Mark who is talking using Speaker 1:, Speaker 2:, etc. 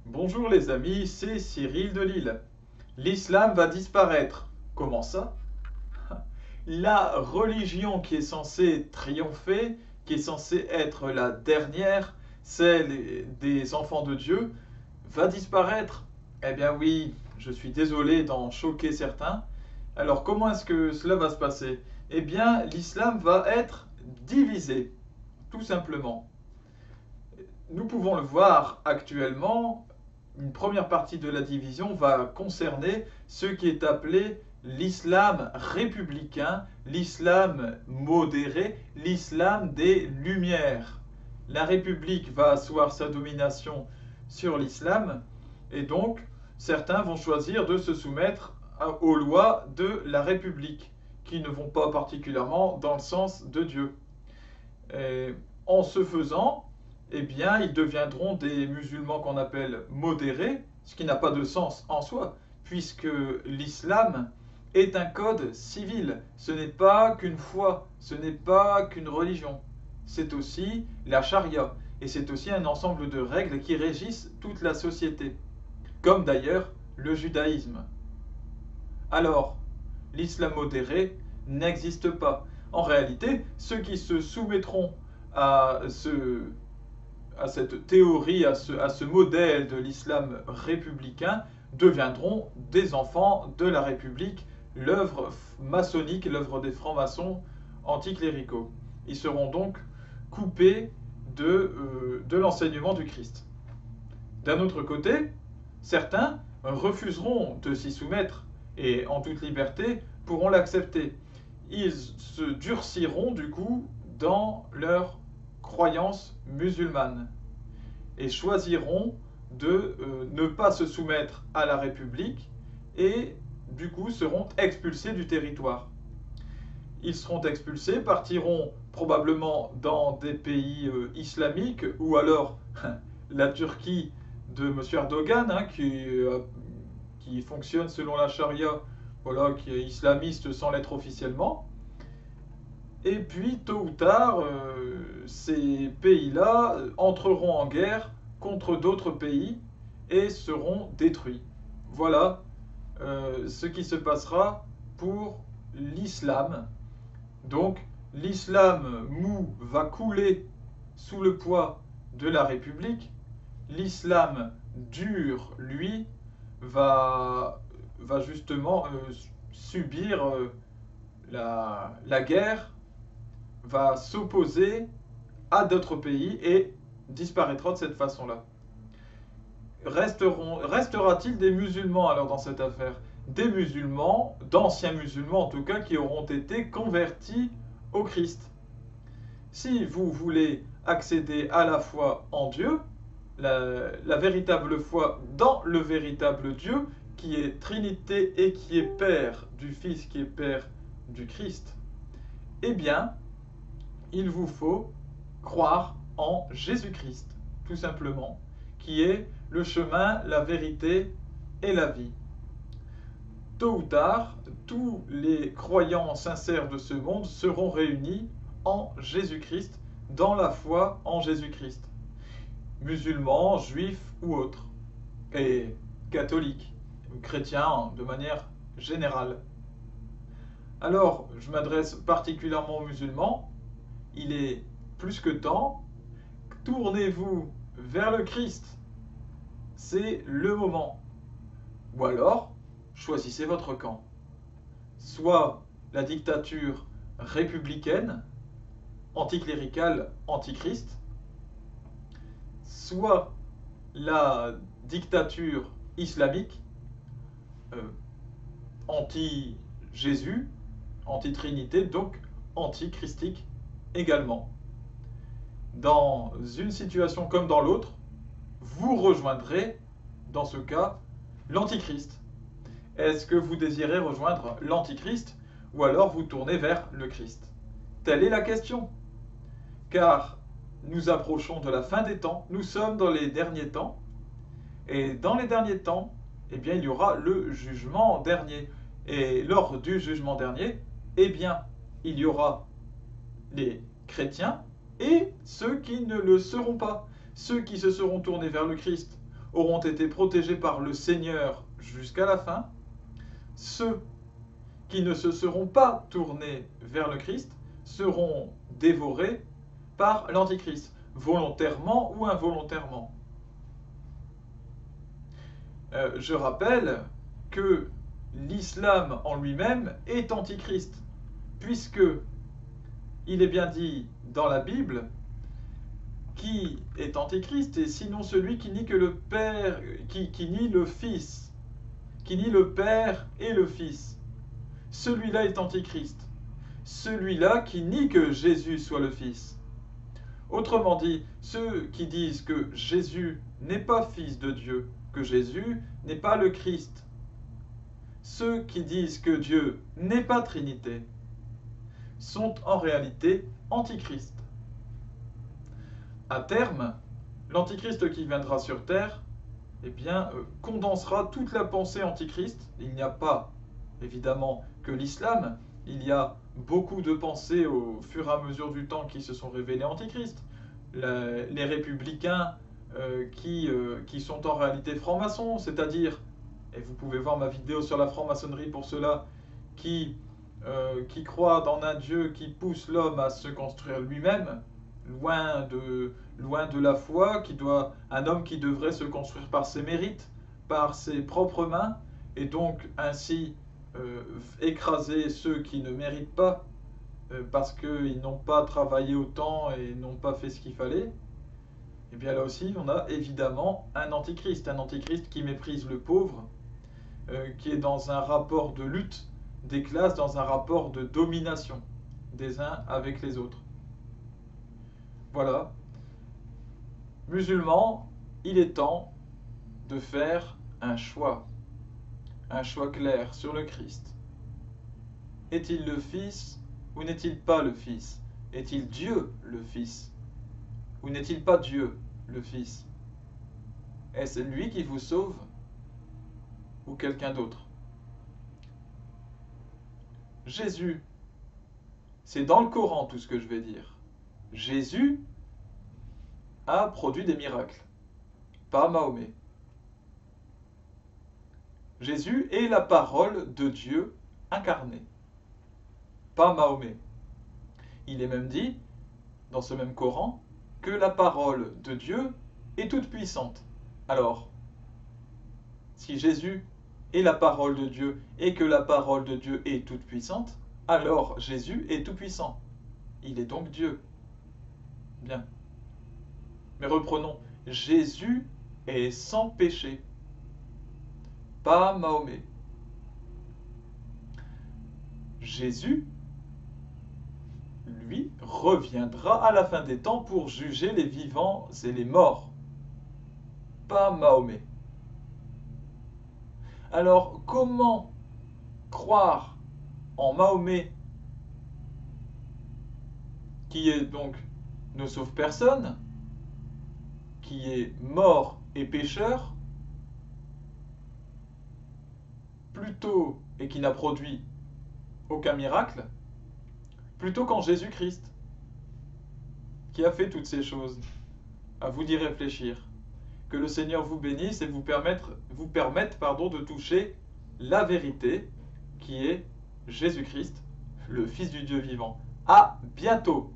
Speaker 1: Bonjour les amis, c'est Cyril de Lille. L'islam va disparaître. Comment ça? La religion qui est censée triompher, qui est censée être la dernière, celle des enfants de Dieu, va disparaître. Eh bien oui, je suis désolé d'en choquer certains. Alors comment est-ce que cela va se passer? Eh bien l'islam va être divisé, tout simplement. Nous pouvons le voir actuellement, une première partie de la division va concerner ce qui est appelé l'islam républicain, l'islam modéré, l'islam des Lumières. La République va asseoir sa domination sur l'islam et donc certains vont choisir de se soumettre aux lois de la République qui ne vont pas particulièrement dans le sens de Dieu. Et en ce faisant, eh bien, ils deviendront des musulmans qu'on appelle modérés, ce qui n'a pas de sens en soi, puisque l'islam est un code civil. Ce n'est pas qu'une foi, ce n'est pas qu'une religion. C'est aussi la charia, et c'est aussi un ensemble de règles qui régissent toute la société, comme d'ailleurs le judaïsme. Alors, l'islam modéré n'existe pas. En réalité, ceux qui se soumettront à, à cette théorie, à ce modèle de l'islam républicain, deviendront des enfants de la République, l'œuvre maçonnique, l'œuvre des francs-maçons anticléricaux. Ils seront donc coupés de l'enseignement du Christ. D'un autre côté, certains refuseront de s'y soumettre et en toute liberté pourront l'accepter. Ils se durciront du coup dans leur croyance musulmane et choisiront de ne pas se soumettre à la République et du coup seront expulsés du territoire. Ils seront expulsés, partiront probablement dans des pays islamiques ou alors la Turquie de M. Erdogan, hein, qui fonctionne selon la charia, voilà, qui est islamiste sans l'être officiellement. Et puis, tôt ou tard, ces pays-là entreront en guerre contre d'autres pays et seront détruits. Voilà ce qui se passera pour l'islam. Donc, l'islam mou va couler sous le poids de la République. L'islam dur, lui, va justement subir la guerre, va s'opposer à d'autres pays et disparaîtra de cette façon-là. Restera-t-il des musulmans alors dans cette affaire? Des musulmans, d'anciens musulmans en tout cas, qui auront été convertis au Christ. Si vous voulez accéder à la foi en Dieu, la véritable foi dans le véritable Dieu, qui est Trinité et qui est Père du Fils, qui est Père du Christ, eh bien, il vous faut croire en Jésus-Christ, tout simplement, qui est le chemin, la vérité et la vie. Tôt ou tard, tous les croyants sincères de ce monde seront réunis en Jésus-Christ, dans la foi en Jésus-Christ. Musulmans, juifs ou autres, et catholiques, chrétiens de manière générale. Alors, je m'adresse particulièrement aux musulmans, il est plus que temps, tournez-vous vers le Christ, c'est le moment. Ou alors, choisissez votre camp. Soit la dictature républicaine, anticléricale, antichrist, soit la dictature islamique, euh, anti-Jésus, anti-Trinité, donc anti-christique également. Dans une situation comme dans l'autre, vous rejoindrez, dans ce cas, l'antichrist. Est-ce que vous désirez rejoindre l'antichrist ou alors vous tournez vers le Christ? Telle est la question. Car nous approchons de la fin des temps, nous sommes dans les derniers temps, et dans les derniers temps, eh bien, il y aura le jugement dernier. Et lors du jugement dernier, eh bien, il y aura les chrétiens et ceux qui ne le seront pas. Ceux qui se seront tournés vers le Christ auront été protégés par le Seigneur jusqu'à la fin. Ceux qui ne se seront pas tournés vers le Christ seront dévorés par l'Antichrist, volontairement ou involontairement. Je rappelle que l'islam en lui-même est antichrist, puisque il est bien dit dans la Bible qui est antichrist, et sinon celui qui nie que le Père, qui nie le Fils, qui nie le Père et le Fils. Celui-là est antichrist. Celui-là qui nie que Jésus soit le Fils. Autrement dit, ceux qui disent que Jésus n'est pas Fils de Dieu, que Jésus n'est pas le Christ, ceux qui disent que Dieu n'est pas Trinité, sont en réalité antichrist. À terme, l'antichrist qui viendra sur terre, eh bien, condensera toute la pensée antichrist. Il n'y a pas, évidemment, que l'islam. Il y a beaucoup de pensées au fur et à mesure du temps qui se sont révélées antichrist. Les républicains qui sont en réalité francs-maçons, c'est-à-dire, et vous pouvez voir ma vidéo sur la franc-maçonnerie pour ceux-là, qui croient en un Dieu qui pousse l'homme à se construire lui-même, loin de la foi, un homme qui devrait se construire par ses mérites, par ses propres mains, et donc ainsi écraser ceux qui ne méritent pas, parce qu'ils n'ont pas travaillé autant et n'ont pas fait ce qu'il fallait. Et bien là aussi, on a évidemment un antichrist qui méprise le pauvre, qui est dans un rapport de lutte des classes, dans un rapport de domination des uns avec les autres. Voilà. Musulmans, il est temps de faire un choix clair sur le Christ. Est-il le Fils ou n'est-il pas le Fils? Est-il Dieu le Fils ou n'est-il pas Dieu le Fils? Est-ce lui qui vous sauve ou quelqu'un d'autre? Jésus, c'est dans le Coran tout ce que je vais dire. Jésus a produit des miracles, pas Mahomet. Jésus est la parole de Dieu incarnée, pas Mahomet. Il est même dit, dans ce même Coran, que la parole de Dieu est toute puissante. Alors, si Jésus est la parole de Dieu et que la parole de Dieu est toute puissante, alors Jésus est tout puissant. Il est donc Dieu. Bien. Mais reprenons. Jésus est sans péché. Pas Mahomet. Jésus, lui, reviendra à la fin des temps pour juger les vivants et les morts. Pas Mahomet. Alors, comment croire en Mahomet, qui est donc ne sauve personne, qui est mort et pécheur, plutôt et qui n'a produit aucun miracle, plutôt qu'en Jésus-Christ, qui a fait toutes ces choses? À vous d'y réfléchir. Que le Seigneur vous bénisse et vous permette de toucher la vérité, qui est Jésus-Christ, le Fils du Dieu vivant. À bientôt!